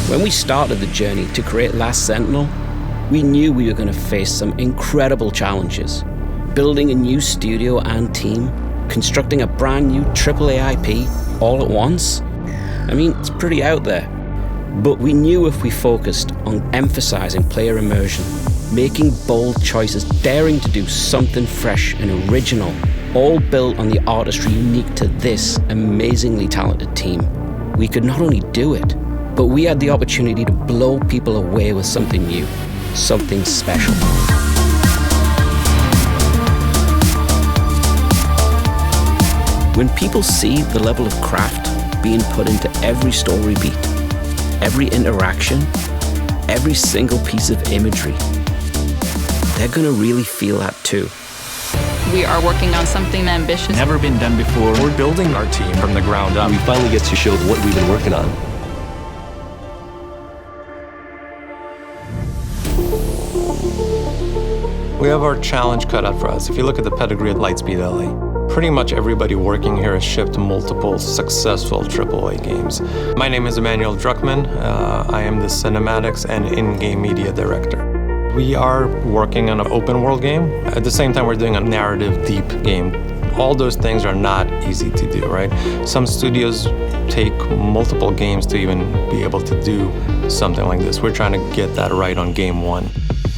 When we started the journey to create Last Sentinel, we knew we were going to face some incredible challenges. Building a new studio and team, constructing a brand new AAA IP all at once. I mean, it's pretty out there. But we knew if we focused on emphasizing player immersion, making bold choices, daring to do something fresh and original, all built on the artistry unique to this amazingly talented team, we could not only do it, but we had the opportunity to blow people away with something new, something special. When people see the level of craft being put into every story beat, every interaction, every single piece of imagery, they're gonna really feel that too. We are working on something ambitious. Never been done before. We're building our team from the ground up. We finally get to show what we've been working on. We have our challenge cut out for us. If you look at the pedigree at Lightspeed LA, pretty much everybody working here has shipped multiple successful AAA games. My name is Emmanuel Druckmann. I am the cinematics and in-game media director. We are working on an open world game. At the same time, we're doing a narrative deep game. All those things are not easy to do, right? Some studios take multiple games to even be able to do something like this. We're trying to get that right on game one.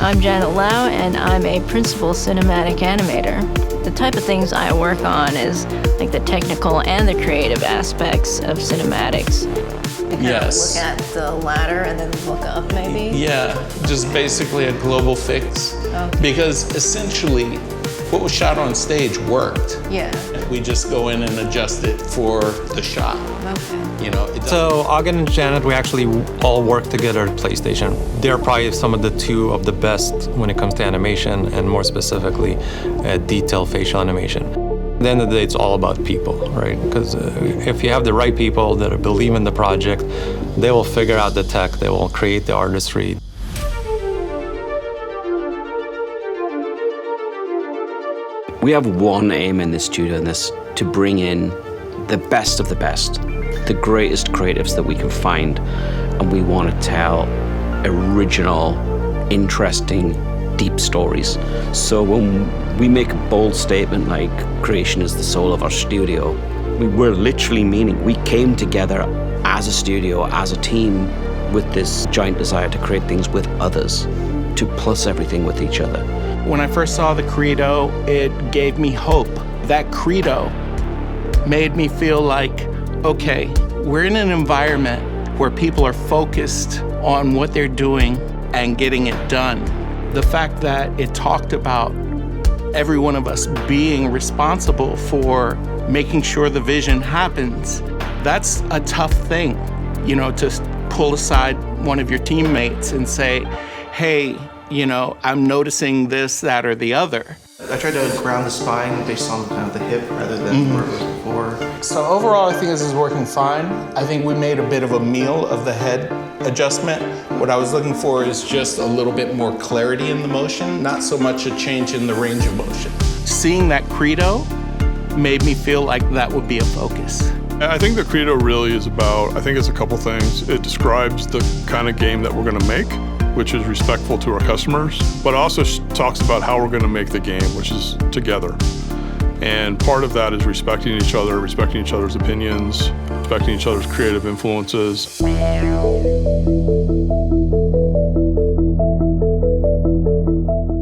I'm Janet Lau, and I'm a principal cinematic animator. The type of things I work on is like the technical and the creative aspects of cinematics. Yes. Look at the ladder and then look up, maybe? Yeah, just basically a global fix. Okay. Because essentially, what was shot on stage worked. Yeah. We just go in and adjust it for the shot. Okay. You know, it doesn't. So Ogden and Janet, we actually all work together at PlayStation. They're probably some of the two of the best when it comes to animation, and more specifically, detailed facial animation. At the end of the day, it's all about people, right? Because if you have the right people that believe in the project, they will figure out the tech, they will create the artistry. We have one aim in this studio, and this to bring in the best of the best, the greatest creatives that we can find, and we want to tell original, interesting, deep stories. So when we make a bold statement like creation is the soul of our studio, we're literally meaning we came together as a studio, as a team, with this giant desire to create things with others, to plus everything with each other. When I first saw the credo, it gave me hope. That credo made me feel like, okay, we're in an environment where people are focused on what they're doing and getting it done. The fact that it talked about every one of us being responsible for making sure the vision happens, that's a tough thing, you know, to pull aside one of your teammates and say, hey, you know, I'm noticing this, that, or the other. I tried to ground the spine based on kind of the hip rather than where it was before. So overall, I think this is working fine. I think we made a bit of a meal of the head adjustment. What I was looking for is just a little bit more clarity in the motion, not so much a change in the range of motion. Seeing that credo made me feel like that would be a focus. I think the credo really is about, I think it's a couple things. It describes the kind of game that we're going to make, which is respectful to our customers, but also talks about how we're going to make the game, which is together. And part of that is respecting each other, respecting each other's opinions, respecting each other's creative influences.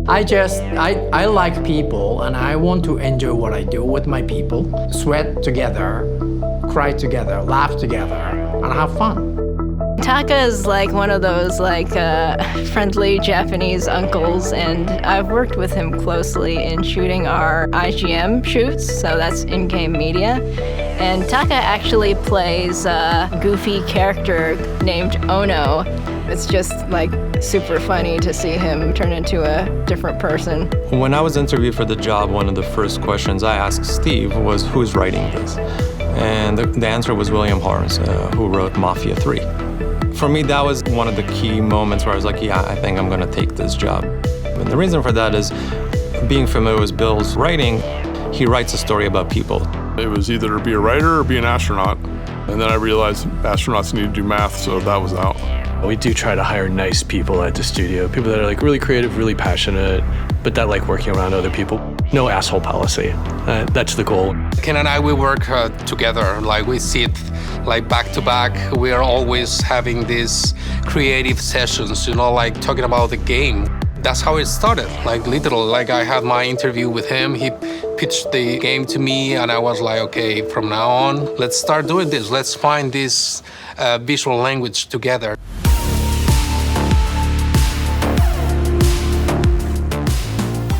I like people, and I want to enjoy what I do with my people. Sweat together, cry together, laugh together, and have fun. Taka is like one of those friendly Japanese uncles, and I've worked with him closely in shooting our IGM shoots, so that's in-game media. And Taka actually plays a goofy character named Ono. It's just like super funny to see him turn into a different person. When I was interviewed for the job, one of the first questions I asked Steve was, who's writing this? And the answer was William Harms, who wrote Mafia 3. For me, that was one of the key moments where I was like, yeah, I think I'm gonna take this job. And the reason for that is, being familiar with Bill's writing, he writes a story about people. It was either to be a writer or be an astronaut. And then I realized astronauts need to do math, so that was out. We do try to hire nice people at the studio, people that are like really creative, really passionate, but that like working around other people. No asshole policy. That's the goal. Ken and I, we work together. Like we sit like back to back. We are always having these creative sessions, you know, like talking about the game. That's how it started. Like literally, like I had my interview with him. He pitched the game to me and I was like, okay, from now on, let's start doing this. Let's find this visual language together.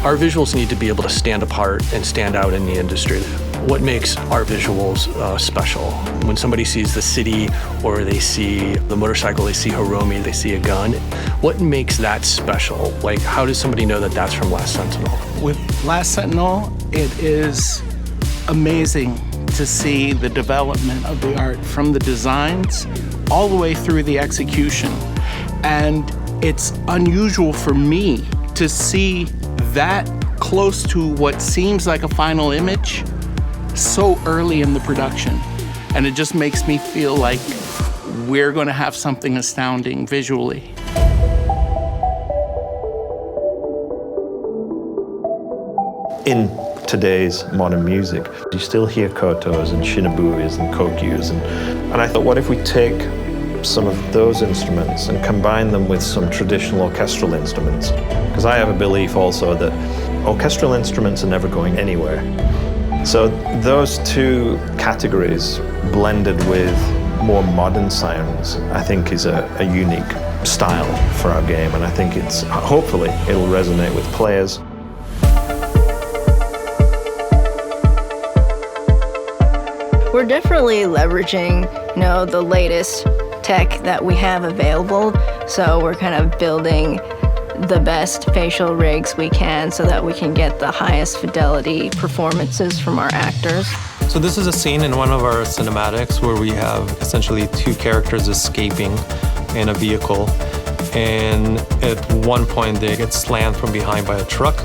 Our visuals need to be able to stand apart and stand out in the industry. What makes our visuals special? When somebody sees the city or they see the motorcycle, they see Hiromi, they see a gun, what makes that special? Like, how does somebody know that that's from Last Sentinel? With Last Sentinel, it is amazing to see the development of the art from the designs all the way through the execution. And it's unusual for me to see that close to what seems like a final image so early in the production. And it just makes me feel like we're going to have something astounding visually. In today's modern music, you still hear kotos and shinobuis and kokyus, and I thought, what if we take some of those instruments and combine them with some traditional orchestral instruments? Because I have a belief also that orchestral instruments are never going anywhere. So those two categories blended with more modern sounds, I think is a unique style for our game, and I think hopefully it'll resonate with players. We're definitely leveraging, the latest tech that we have available. So we're kind of building the best facial rigs we can so that we can get the highest fidelity performances from our actors. So this is a scene in one of our cinematics where we have essentially two characters escaping in a vehicle. And at one point they get slammed from behind by a truck.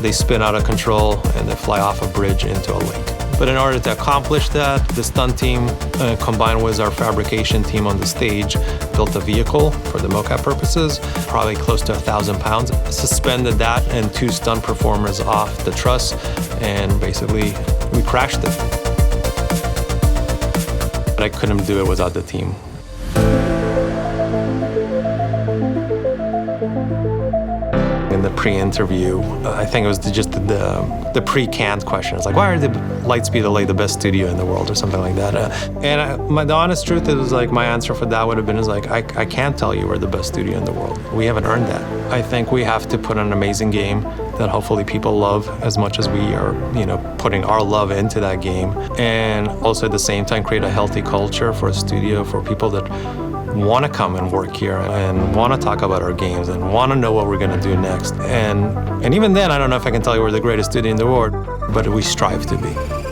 They spin out of control and they fly off a bridge into a lake. But in order to accomplish that, the stunt team, combined with our fabrication team on the stage, built a vehicle for the mocap purposes, probably close to 1,000 pounds, suspended that and two stunt performers off the truss, and basically we crashed it. But I couldn't do it without the team. In the pre-interview, I think it was just the pre-canned question. It's like, why are the Lightspeed LA the best studio in the world or something like that? The honest truth is like my answer for that would have been I can't tell you we're the best studio in the world. We haven't earned that. I think we have to put an amazing game that hopefully people love as much as we are, putting our love into that game. And also at the same time create a healthy culture for a studio, for people that want to come and work here and want to talk about our games and want to know what we're going to do next. And even then, I don't know if I can tell you we're the greatest studio in the world, but we strive to be.